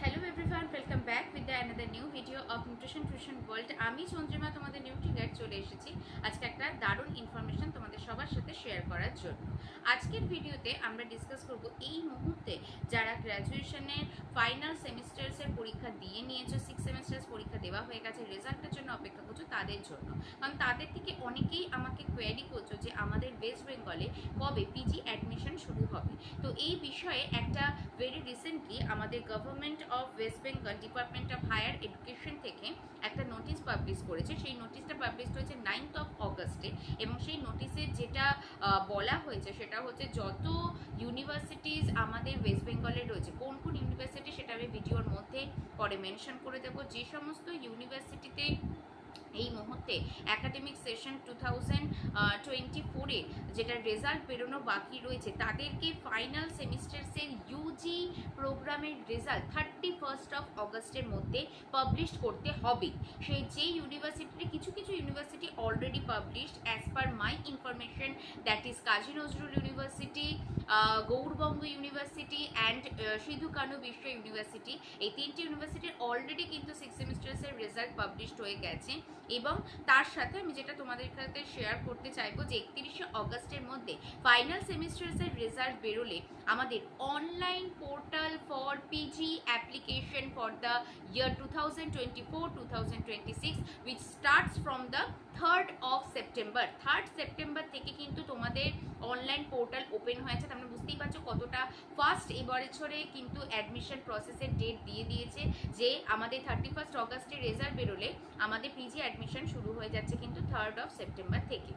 Hello everyone, welcome back with the another new video of nutrition tuition world. আমি চন্দ্রিমা তোমাদের Nutri guide চলে এসেছি আজকে একটা দারুণ ইনফরমেশন তোমাদের সবার সাথে শেয়ার করার জন্য। আজকের ভিডিওতে আমরা ডিসকাস করব এই মুহূর্তে যারা গ্র্যাজুয়েশনের ফাইনাল সেমিস্টার্সের পরীক্ষা দিয়ে নিয়েছো, 6 সেমিস্টার্স পরীক্ষা দেওয়া হয়ে গেছে, রেজাল্টের জন্য অপেক্ষা করছো তাদের জন্য। কারণ তাদের থেকে অনেকেই আমাকে কোয়েরি করছো যে আমাদের ওয়েস্ট বেঙ্গলে কবে পিজি অ্যাডমিশন শুরু হবে। তো এই বিষয়ে একটা ভেরি রিসেন্টলি আমাদের government of West Bengal department of higher education থেকে একটা নোটিশ পাবলিশ করেছে। সেই নোটিশটা পাবলিশ হয়েছে 9th অফ অগস্টে, এবং সেই নোটিশে যেটা বলা হয়েছে সেটা হচ্ছে যত ইউনিভার্সিটিজ আমাদের ওয়েস্ট বেঙ্গলে রয়েছে, কোন কোন ইউনিভার্সিটি সেটা আমি ভিডিওর মধ্যে পরে মেনশন করে দেবো। যে সমস্ত ইউনিভার্সিটিতে এই মুহূর্তে একাডেমিক সেশন 2024-এ যেটা রেজাল্ট বেরোনো বাকি রয়েছে, তাদেরকে ফাইনাল সেমিস্টার্সের ইউজি প্রোগ্রামের রেজাল্ট 31st অফ অগস্টের মধ্যে পাবলিশ করতে হবে। সেই যে ইউনিভার্সিটির কিছু কিছু university already published as per my information, that is Kazi Nazrul university, Gourbanga university and Sidho Kanho বিশ্ব ইউনিভার্সিটি। এই তিনটি ইউনিভার্সিটির অলরেডি কিন্তু 6 সেমিস্টার্সের রেজাল্ট পাবলিশড হয়ে গেছে। এবং তার সাথে আমি যেটা তোমাদের সাথে শেয়ার করতে চাইবো যে 31শে অগস্টের মধ্যে ফাইনাল সেমিস্টার্সের রেজাল্ট বেরোলে আমাদের online portal for PG application for the year 2024-2026 which starts from the 3rd of September। 3rd September থেকে কিন্তু তোমাদের অনলাইন পোর্টাল ওপেন হয়েছে। তোমরা বুঝতেই পারছো কতটা ফাস্ট এবছরে কিন্তু অ্যাডমিশন প্রসেসের ডেট দিয়ে দিয়েছে, যে আমাদের 31st অগস্টে রেজাল্ট বেরোলে আমাদের পিজি অ্যাডমিশন শুরু হয়ে যাচ্ছে কিন্তু 3rd of সেপ্টেম্বর থেকে।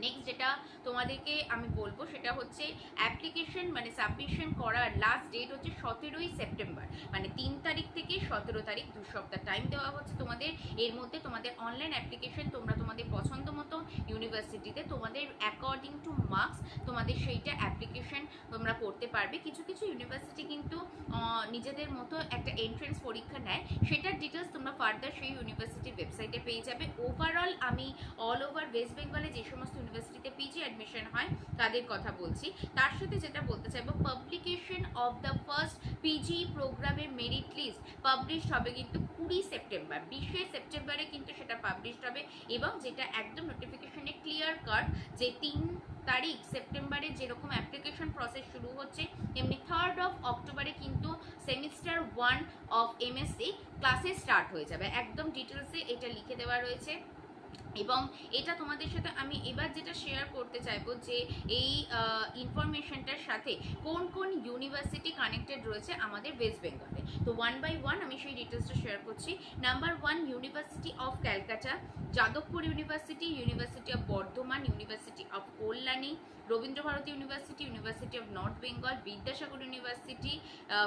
নেক্সট যেটা তোমাদেরকে আমি বলবো সেটা হচ্ছে অ্যাপ্লিকেশন মানে সাবমিশন করার লাস্ট ডেট হচ্ছে 17ই সেপ্টেম্বর, মানে 3 তারিখ থেকে 17 তারিখ 2 সপ্তাহ টাইম দেওয়া হচ্ছে তোমাদের। এর মধ্যে তোমাদের অনলাইন অ্যাপ্লিকেশন তোমরা তোমাদের পছন্দ মতো ইউনিভার্সিটিতে তোমাদের অ্যাকর্ডিং টু মার্কস তোমাদের সেইটা অ্যাপ্লিকেশন তোমরা করতে পারবে। কিছু কিছু ইউনিভার্সিটি কিন্তু নিজেদের মতো একটা এন্ট্রেন্স পরীক্ষা নেয়, সেটার ডিটেলস তোমরা ফার্দার সেই ইউনিভার্সিটির ওয়েবসাইটে পেয়ে যাবে। ওভারঅল আমি অল ওভার ওয়েস্ট বেঙ্গলে যে সমস্ত ইউনিভার্সিটিতে পিজি অ্যাডমিশন হয় তাদের কথা বলছি। তার সাথে যেটা বলতে চাইবো, publication of the first PG প্রোগ্রামের মেরিট লিস্ট পাবলিশ হবে কিন্তু 20 সেপ্টেম্বর। 20 সেপ্টেম্বরে কিন্তু সেটা পাবলিশ হবে, এবং যেটা একদম নোটিফিকেশনে ক্লিয়ার কাট যে 3 তারিখ সেপ্টেম্বরে যেরকম অ্যাপ্লিকেশন প্রসেস শুরু হচ্ছে, তেমনি 3rd অফ অক্টোবরে কিন্তু সেমিস্টার 1 অফ এমএসসি ক্লাসে স্টার্ট হয়ে যাবে। একদম ডিটেলসে এটা লিখে দেওয়া রয়েছে। এবং এটা তোমাদের সাথে আমি এবার যেটা শেয়ার করতে চাইবো যে এই ইনফরমেশনটার সাথে কোন কোন ইউনিভার্সিটি কানেক্টেড রয়েছে আমাদের ওয়েস্ট বেঙ্গলে। তো 1 by 1 আমি সেই ডিটেলসটা শেয়ার করছি। Number 1, university of Calcutta, Jadavpur university, university of Bardhaman, university of Kalyani, Rabindrabharati university, university of north Bengal, Vidyasagar university,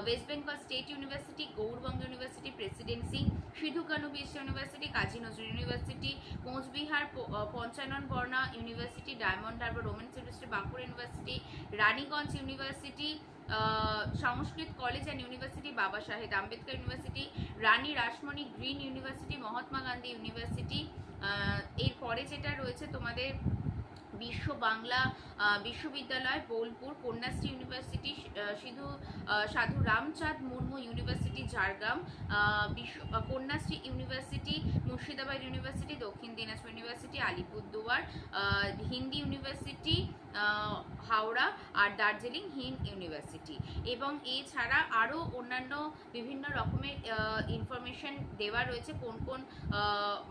West Bengal state university, Gourbanga university Presidency, Sidho Kanho বিশ্ব university, Kazi Nazrul university, Cooch Behar Panchanan Barma university, Diamond Harbour women's university, Bankura university, Raniganj university, Sanskrit college and university, Baba Saheb Ambedkar university, Rani Rashmoni green university, Mahatma Gandhi university. এরপরে যেটা রয়েছে তোমাদের বিশ্ব বাংলা বিশ্ববিদ্যালয় Bolpur, Kanyashree university, সাধু Ramchand Murmu university Jhargram, Kanyashree university Murshidabad university, দক্ষিণ Dinajpur university, Alipurduar Hindi university, Howrah, আর Darjeeling Hind university. এবং এছাড়া আরও অন্যান্য বিভিন্ন রকমের ইনফরমেশন দেওয়া রয়েছে কোন কোন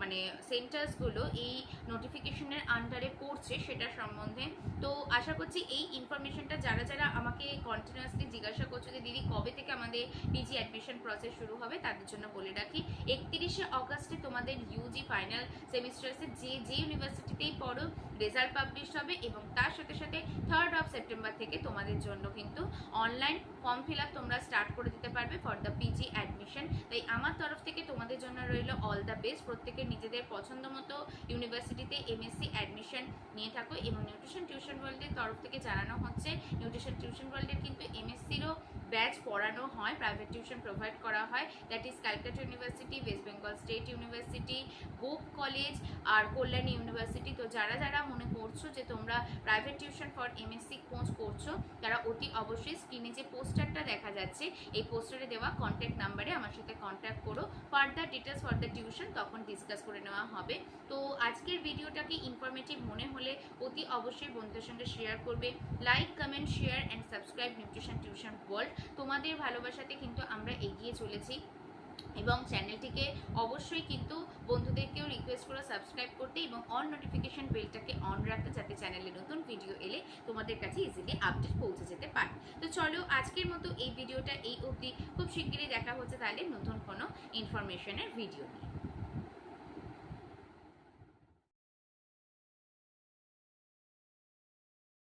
মানে সেন্টার্সগুলো এই নোটিফিকেশনের আন্ডারে পড়ছে সেটা সম্বন্ধে। তো আশা করছি এই ইনফরমেশনটা যারা যারা আমাকে কন্টিনিউয়াসলি জিজ্ঞাসা করছো যে দিদি কবে থেকে আমাদের পিজি অ্যাডমিশন প্রসেস শুরু হবে, তাদের জন্য বলে রাখি 31শে অগস্টে তোমাদের ইউজি ফাইনাল সেমিস্টার্সে যে যে ইউনিভার্সিটিতেই পড়ো রেজাল্ট পাবলিশ হবে, এবং তার সাথে সাথে 3rd অফ সেপ্টেম্বর থেকে তোমাদের জন্য কিন্তু অনলাইন ফর্ম ফিল আপ তোমরা স্টার্ট করে দিতে পারবে ফর দ্য পিজি অ্যাডমিশন। তাই আমার তরফ থেকে তোমাদের জন্য রইল অল দ্য বেস্ট। প্রত্যেকের নিজেদের পছন্দ মতো ইউনিভার্সিটিতে এমএসসি অ্যাডমিশন নিয়ে থাকো। এবং নিউট্রিশন টিউশন ওয়ার্ল্ডের তরফ থেকে জানানো হচ্ছে, নিউট্রিশন টিউশন ওয়ার্ল্ডের কিন্তু এমএসসিরও ব্যাচ পড়ানো হয়, প্রাইভেট টিউশন প্রোভাইড করা হয়, that is Calcutta university, West Bengal state university, Gope college আর কল্যাণী ইউনিভার্সিটি। তো যারা যারা মনে করছো যে তোমরা প্রাইভেট টিউশন ফর এমএসসি খোঁজ করছো, তারা অতি অবশ্যই স্ক্রিনে যে পোস্টারটা দেখা যাচ্ছে এই পোস্টারে দেওয়া কন্ট্যাক্ট নাম্বারে আমার সাথে কন্ট্যাক্ট করো। Further details for the tuition তখন ডিসকাস করে নেওয়া হবে। তো আজকের ভিডিওটাকে ইনফরমেটিভ মনে হলে অতি অবশ্যই বন্ধুদের সঙ্গে শেয়ার করবে। Like, comment, share and subscribe nutrition tuition world. তোমাদের ভালোবাসাতে কিন্তু আমরা এগিয়ে চলেছি এবং চ্যানেলটিকে অবশ্যই কিন্তু বন্ধুদেরকেও রিকোয়েস্ট করো সাবস্ক্রাইব করতে এবং অন নোটিফিকেশন বেলটাকে অন রাখতে, যাতে চ্যানেলে নতুন ভিডিও এলে তোমাদের কাছে ইজিলি আপডেট পৌঁছে যেতে পারে। তো চলো আজকের মতো এই ভিডিওটা এই অবধি, খুব শিগগিরই দেখা হচ্ছে তাহলে নতুন কোনো ইনফরমেশনের ভিডিও নিয়ে।